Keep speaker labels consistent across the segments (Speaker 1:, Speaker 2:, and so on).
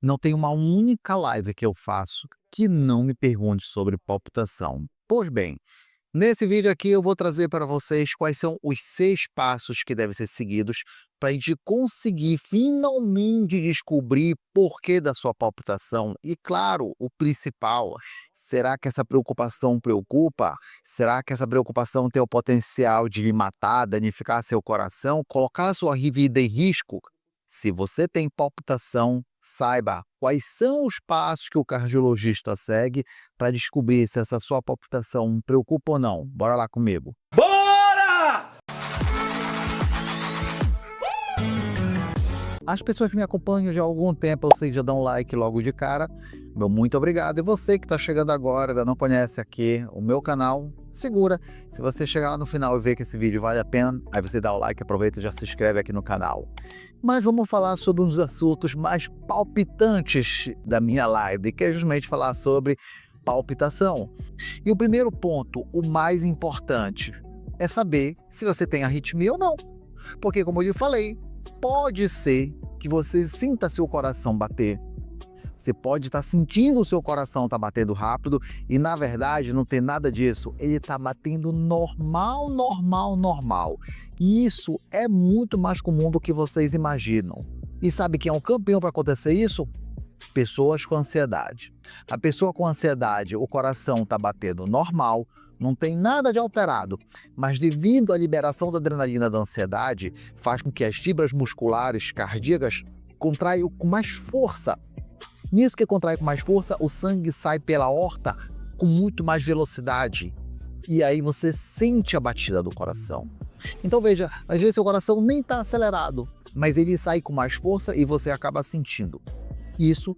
Speaker 1: Não tem uma única live que eu faço que não me pergunte sobre palpitação. Pois bem, nesse vídeo aqui eu vou trazer para vocês quais são os 6 passos que devem ser seguidos para a gente conseguir finalmente descobrir porquê da sua palpitação. E claro, o principal, será que essa preocupação preocupa? Será que essa preocupação tem o potencial de lhe matar, danificar seu coração, colocar a sua vida em risco? Se você tem palpitação, saiba quais são os passos que o cardiologista segue para descobrir se essa sua palpitação preocupa ou não. Bora lá comigo.
Speaker 2: Bora!
Speaker 1: As pessoas que me acompanham já há algum tempo, ou seja, dão like logo de cara. Meu muito obrigado. E você que está chegando agora, ainda não conhece aqui o meu canal, segura. Se você chegar lá no final e ver que esse vídeo vale a pena, aí você dá o like, aproveita e já se inscreve aqui no canal. Mas vamos falar sobre um dos assuntos mais palpitantes da minha live, que é justamente falar sobre palpitação. E o primeiro ponto, o mais importante, é saber se você tem arritmia ou não. Porque, como eu lhe falei, pode ser que você sinta seu coração bater. Você pode estar sentindo o seu coração estar batendo rápido e, na verdade, não tem nada disso. Ele está batendo normal, normal, normal. E isso é muito mais comum do que vocês imaginam. E sabe quem é um campeão para acontecer isso? Pessoas com ansiedade. A pessoa com ansiedade, o coração está batendo normal, não tem nada de alterado, mas devido à liberação da adrenalina da ansiedade, faz com que as fibras musculares cardíacas contraiam com mais força. Nisso que contrai com mais força, o sangue sai pela aorta com muito mais velocidade. E aí você sente a batida do coração. Então veja, às vezes seu coração nem está acelerado, mas ele sai com mais força e você acaba sentindo. Isso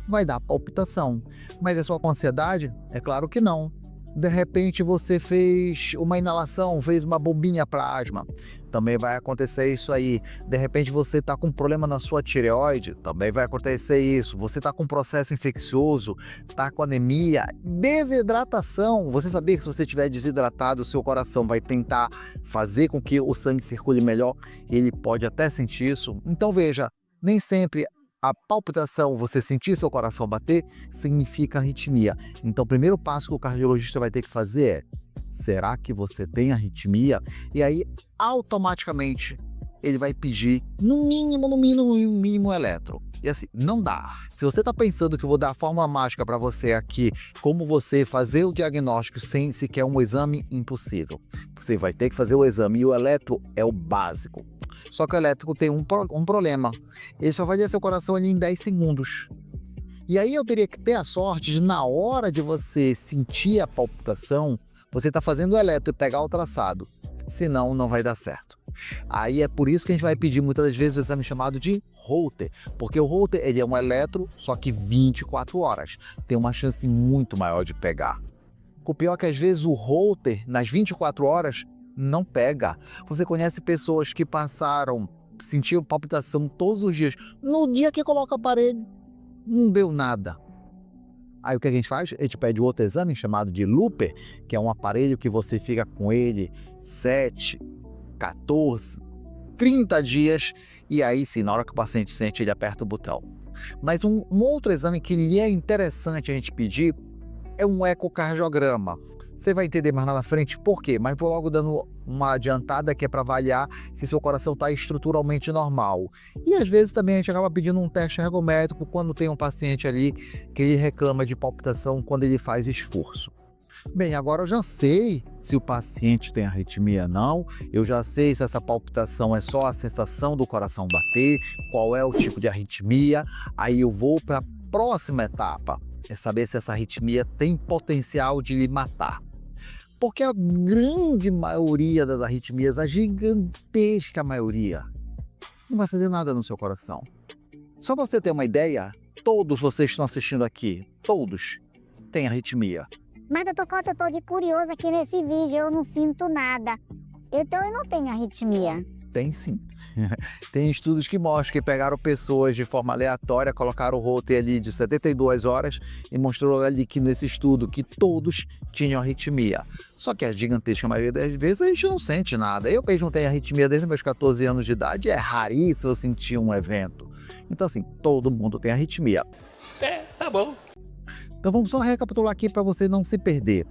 Speaker 1: vai dar palpitação. Mas é só com ansiedade? É claro que não. De repente você fez uma inalação, fez uma bombinha para asma, também vai acontecer isso aí. De repente você está com um problema na sua tireoide, também vai acontecer isso. Você está com um processo infeccioso, está com anemia, desidratação. Você sabia que se você estiver desidratado, o seu coração vai tentar fazer com que o sangue circule melhor, e ele pode até sentir isso. Então veja, nem sempre a palpitação, você sentir seu coração bater, significa arritmia. Então, o primeiro passo que o cardiologista vai ter que fazer é: será que você tem arritmia? E aí, automaticamente, ele vai pedir, no mínimo, eletro. E assim, não dá. Se você está pensando que eu vou dar a fórmula mágica para você aqui, como você fazer o diagnóstico sem sequer um exame, impossível. Você vai ter que fazer o exame e o eletro é o básico. Só que o elétrico tem um problema. Ele só vai ler seu coração ali em 10 segundos. E aí eu teria que ter a sorte de, na hora de você sentir a palpitação, você está fazendo o eletro e pegar o traçado. Senão, não vai dar certo. Aí é por isso que a gente vai pedir muitas das vezes o exame chamado de Holter. Porque o Holter, ele é um eletro, só que 24 horas. Tem uma chance muito maior de pegar. O pior é que às vezes o Holter, nas 24 horas, não pega. Você conhece pessoas que sentiam palpitação todos os dias. No dia que coloca o aparelho, não deu nada. Aí o que a gente faz? A gente pede outro exame chamado de Looper, que é um aparelho que você fica com ele 7, 14, 30 dias, e aí sim, na hora que o paciente sente, ele aperta o botão. Mas um outro exame que lhe é interessante a gente pedir é um ecocardiograma. Você vai entender mais lá na frente por quê, mas vou logo dando uma adiantada que é para avaliar se seu coração está estruturalmente normal. E às vezes também a gente acaba pedindo um teste ergométrico quando tem um paciente ali que ele reclama de palpitação quando ele faz esforço. Bem, agora eu já sei se o paciente tem arritmia ou não, eu já sei se essa palpitação é só a sensação do coração bater, qual é o tipo de arritmia, aí eu vou para a próxima etapa, é saber se essa arritmia tem potencial de lhe matar. Porque a grande maioria das arritmias, a gigantesca maioria, não vai fazer nada no seu coração. Só para você ter uma ideia, todos vocês que estão assistindo aqui, todos têm arritmia.
Speaker 3: Mas, doutor Cota, eu tô de curioso aqui nesse vídeo, eu não sinto nada. Então eu não tenho arritmia.
Speaker 1: Tem sim. Tem estudos que mostram que pegaram pessoas de forma aleatória, colocaram o Holter ali de 72 horas e mostrou ali que nesse estudo que todos tinham arritmia. Só que a gigantesca maioria das vezes a gente não sente nada. Eu mesmo tenho arritmia desde meus 14 anos de idade, é raríssimo eu sentir um evento. Então assim, todo mundo tem arritmia.
Speaker 2: Tá bom.
Speaker 1: Então vamos só recapitular aqui para você não se perder.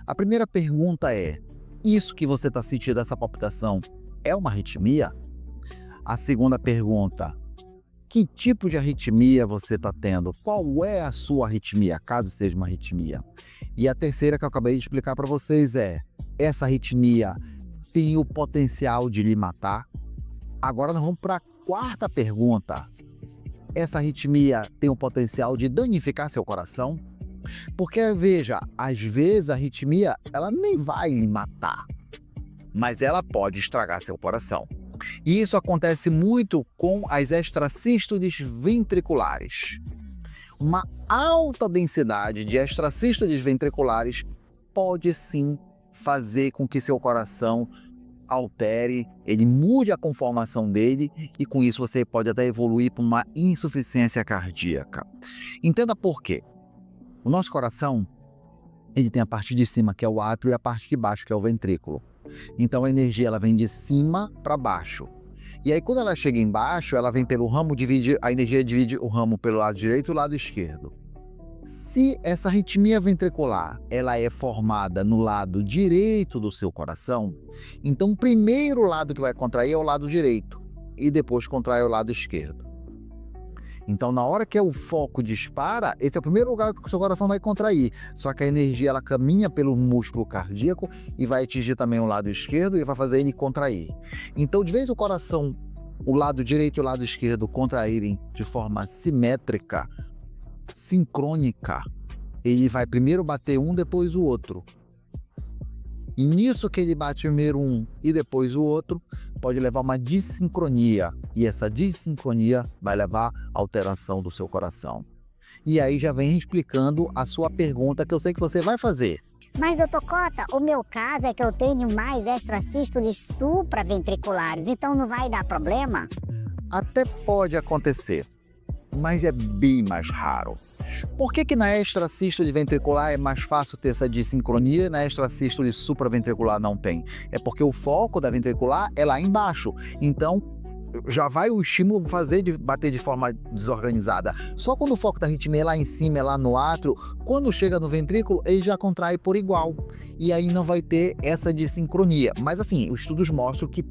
Speaker 1: A primeira pergunta é: isso que você está sentindo, essa palpitação, é uma arritmia? A segunda pergunta: que tipo de arritmia você está tendo? Qual é a sua arritmia, caso seja uma arritmia? E a terceira que eu acabei de explicar para vocês é: essa arritmia tem o potencial de lhe matar? Agora nós vamos para a quarta pergunta: essa arritmia tem o potencial de danificar seu coração? Porque, veja, às vezes a arritmia ela nem vai lhe matar, mas ela pode estragar seu coração. E isso acontece muito com as extrasístoles ventriculares. Uma alta densidade de extrasístoles ventriculares pode sim fazer com que seu coração altere, ele mude a conformação dele e com isso você pode até evoluir para uma insuficiência cardíaca. Entenda por quê. O nosso coração, ele tem a parte de cima, que é o átrio, e a parte de baixo, que é o ventrículo. Então a energia ela vem de cima para baixo. E aí quando ela chega embaixo, ela vem pelo ramo, a energia divide o ramo pelo lado direito e o lado esquerdo. Se essa arritmia ventricular ela é formada no lado direito do seu coração, então o primeiro lado que vai contrair é o lado direito e depois contrai o lado esquerdo. Então, na hora que o foco dispara, esse é o primeiro lugar que o seu coração vai contrair. Só que a energia ela caminha pelo músculo cardíaco e vai atingir também o lado esquerdo e vai fazer ele contrair. Então, de vez o coração, o lado direito e o lado esquerdo contraírem de forma simétrica, sincrônica, ele vai primeiro bater um, depois o outro. E nisso que ele bate primeiro um e depois o outro, pode levar a uma dissincronia. E essa dissincronia vai levar à alteração do seu coração. E aí já vem explicando a sua pergunta, que eu sei que você vai fazer.
Speaker 3: Mas, doutor Cota, o meu caso é que eu tenho mais extrasístoles supraventriculares, então não vai dar problema?
Speaker 1: Até pode acontecer, mas é bem mais raro. Por que na extrasístole ventricular é mais fácil ter essa dissincronia e na extrasístole supraventricular não tem? É porque o foco da ventricular é lá embaixo, então já vai o estímulo fazer de bater de forma desorganizada. Só quando o foco da arritmia é lá em cima, é lá no átrio, quando chega no ventrículo, ele já contrai por igual. E aí não vai ter essa dissincronia. Mas assim, os estudos mostram que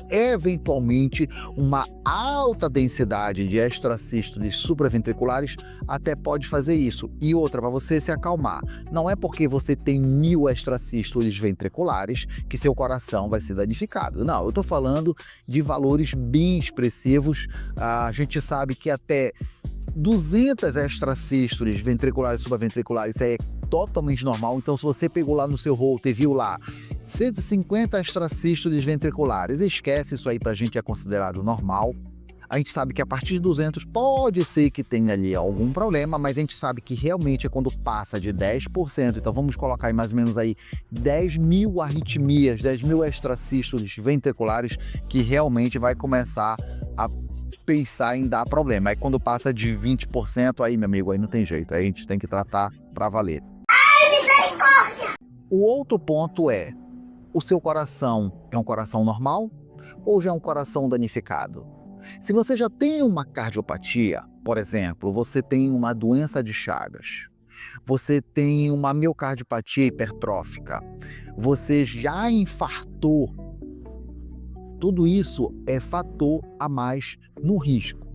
Speaker 1: eventualmente uma alta densidade de extrasístoles supraventriculares até pode fazer isso. E outra, para você se acalmar, não é porque você tem 1000 extrasístoles ventriculares que seu coração vai ser danificado. Não, eu estou falando de valores bem expressivos. A gente sabe que até 200 extrasístoles ventriculares e supraventriculares é totalmente normal. Então, se você pegou lá no seu Holter e viu lá 150 extrasístoles ventriculares, esquece isso aí, pra gente é considerado normal. A gente sabe que a partir de 200 pode ser que tenha ali algum problema, mas a gente sabe que realmente é quando passa de 10%, então vamos colocar aí mais ou menos aí 10.000 arritmias, 10.000 extrasístoles ventriculares, que realmente vai começar a pensar em dar problema. Aí quando passa de 20%, aí, meu amigo, aí não tem jeito, aí a gente tem que tratar pra valer. O outro ponto é: o seu coração é um coração normal ou já é um coração danificado? Se você já tem uma cardiopatia, por exemplo, você tem uma doença de Chagas, você tem uma miocardiopatia hipertrófica, você já infartou, tudo isso é fator a mais no risco.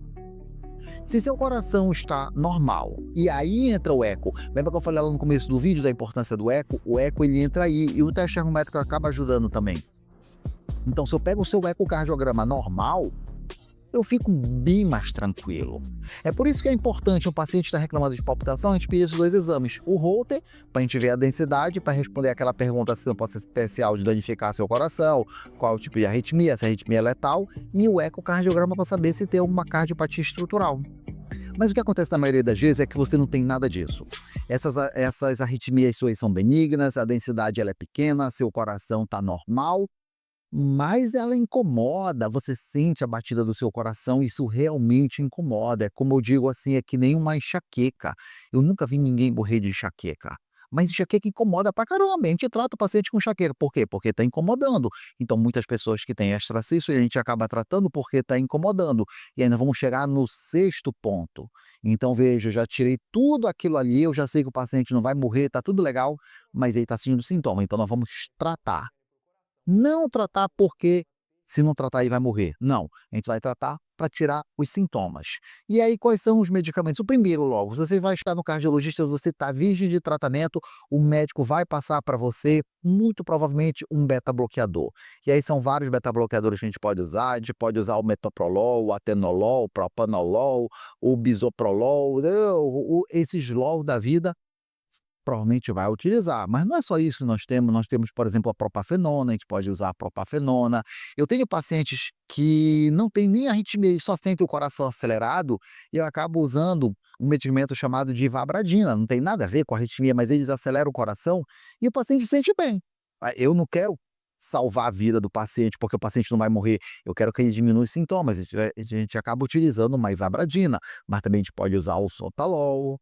Speaker 1: Se seu coração está normal, e aí entra o eco, lembra que eu falei lá no começo do vídeo da importância do eco? O eco ele entra aí e o teste ergométrico acaba ajudando também. Então, se eu pego o seu ecocardiograma normal, eu fico bem mais tranquilo. É por isso que é importante, um paciente está reclamando de palpitação, a gente pedir esses dois exames. O Holter, para a gente ver a densidade, para responder aquela pergunta se não pode ser especial de danificar seu coração, qual é o tipo de arritmia, se a arritmia é letal, e o ecocardiograma para saber se tem alguma cardiopatia estrutural. Mas o que acontece na maioria das vezes é que você não tem nada disso. Essas arritmias suas são benignas, a densidade ela é pequena, seu coração está normal, mas ela incomoda, você sente a batida do seu coração, isso realmente incomoda. É como eu digo assim, é que nem uma enxaqueca. Eu nunca vi ninguém morrer de enxaqueca. Mas enxaqueca incomoda pra caramba. A gente trata o paciente com enxaqueca. Por quê? Porque está incomodando. Então, muitas pessoas que têm extracístole, a gente acaba tratando porque está incomodando. E ainda vamos chegar no sexto ponto. Então, veja, eu já tirei tudo aquilo ali, eu já sei que o paciente não vai morrer, tá tudo legal, mas ele está sentindo sintoma. Então, nós vamos tratar. Não tratar porque se não tratar ele vai morrer. Não, a gente vai tratar para tirar os sintomas. E aí quais são os medicamentos? O primeiro logo, você vai estar no cardiologista, você está virgem de tratamento, o médico vai passar para você, muito provavelmente, um beta-bloqueador. E aí são vários beta-bloqueadores que a gente pode usar. A gente pode usar o metoprolol, o atenolol, o propanolol, o bisoprolol, esses LOL da vida, provavelmente vai utilizar, mas não é só isso que nós temos, por exemplo, a propafenona, a gente pode usar a propafenona. Eu tenho pacientes que não têm nem arritmia, eles só sentem o coração acelerado, e eu acabo usando um medicamento chamado de ivabradina, não tem nada a ver com arritmia, mas eles aceleram o coração e o paciente se sente bem. Eu não quero salvar a vida do paciente, porque o paciente não vai morrer, eu quero que ele diminua os sintomas, a gente acaba utilizando uma ivabradina, mas também a gente pode usar o sotalol.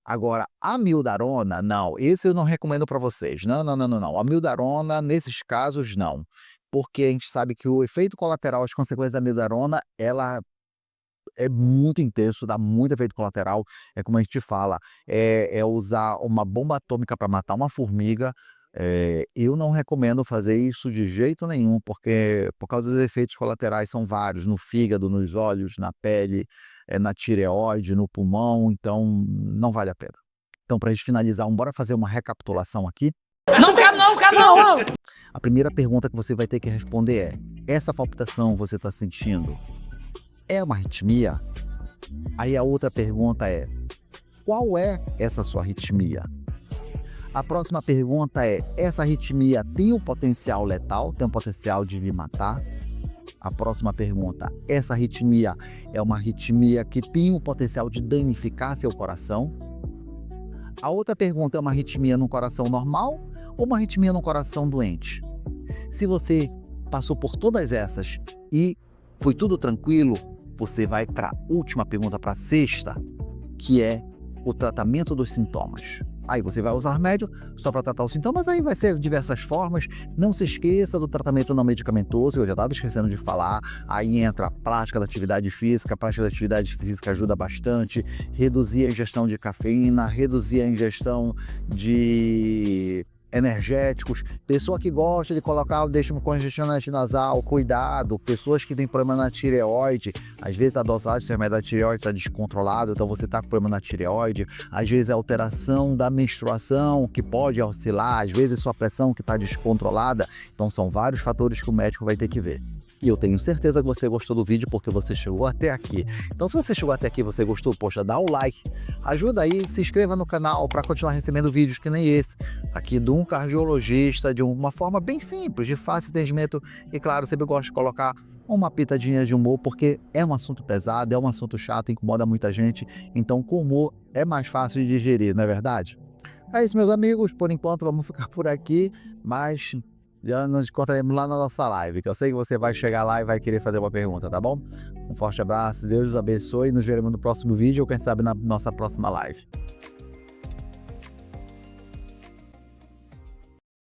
Speaker 1: Agora, a mildarona, não, esse eu não recomendo para vocês. Não, não, não, não, não. A mildarona, nesses casos, não. Porque a gente sabe que o efeito colateral, as consequências da mildarona, ela é muito intenso, dá muito efeito colateral. É como a gente fala, é usar uma bomba atômica para matar uma formiga. Eu não recomendo fazer isso de jeito nenhum, porque por causa dos efeitos colaterais são vários, no fígado, nos olhos, na pele, na tireoide, no pulmão, então não vale a pena. Então, para a gente finalizar, bora fazer uma recapitulação aqui.
Speaker 2: Não quero não, quero não!
Speaker 1: A primeira pergunta que você vai ter que responder é: essa palpitação você está sentindo é uma arritmia? Aí a outra pergunta é: qual é essa sua arritmia? A próxima pergunta é: essa arritmia tem um potencial letal, tem um potencial de lhe matar? A próxima pergunta: essa arritmia é uma arritmia que tem o potencial de danificar seu coração? A outra pergunta: é uma arritmia no coração normal ou uma arritmia no coração doente? Se você passou por todas essas e foi tudo tranquilo, você vai para a última pergunta, para a sexta, que é o tratamento dos sintomas. Aí você vai usar remédio só para tratar os sintomas, aí vai ser de diversas formas. Não se esqueça do tratamento não medicamentoso, eu já estava esquecendo de falar. Aí entra a prática da atividade física, a prática da atividade física ajuda bastante. Reduzir a ingestão de cafeína, reduzir a ingestão de energéticos. Pessoa que gosta de colocar, deixa um congestionante nasal, cuidado. Pessoas que têm problema na tireoide, às vezes a dosagem do remédio da tireoide está descontrolada, então você está com problema na tireoide. Às vezes a alteração da menstruação que pode oscilar, às vezes sua pressão que está descontrolada. Então são vários fatores que o médico vai ter que ver. E eu tenho certeza que você gostou do vídeo porque você chegou até aqui. Então se você chegou até aqui e você gostou, poxa, dá um like, ajuda aí, se inscreva no canal para continuar recebendo vídeos que nem esse, aqui do cardiologista, de uma forma bem simples, de fácil entendimento. E claro, sempre gosto de colocar uma pitadinha de humor, porque é um assunto pesado, é um assunto chato, incomoda muita gente, então com humor é mais fácil de digerir, não é verdade? É isso, meus amigos, por enquanto vamos ficar por aqui, mas já nos encontraremos lá na nossa live, que eu sei que você vai chegar lá e vai querer fazer uma pergunta, tá bom? Um forte abraço, Deus os abençoe, nos veremos no próximo vídeo ou quem sabe na nossa próxima live.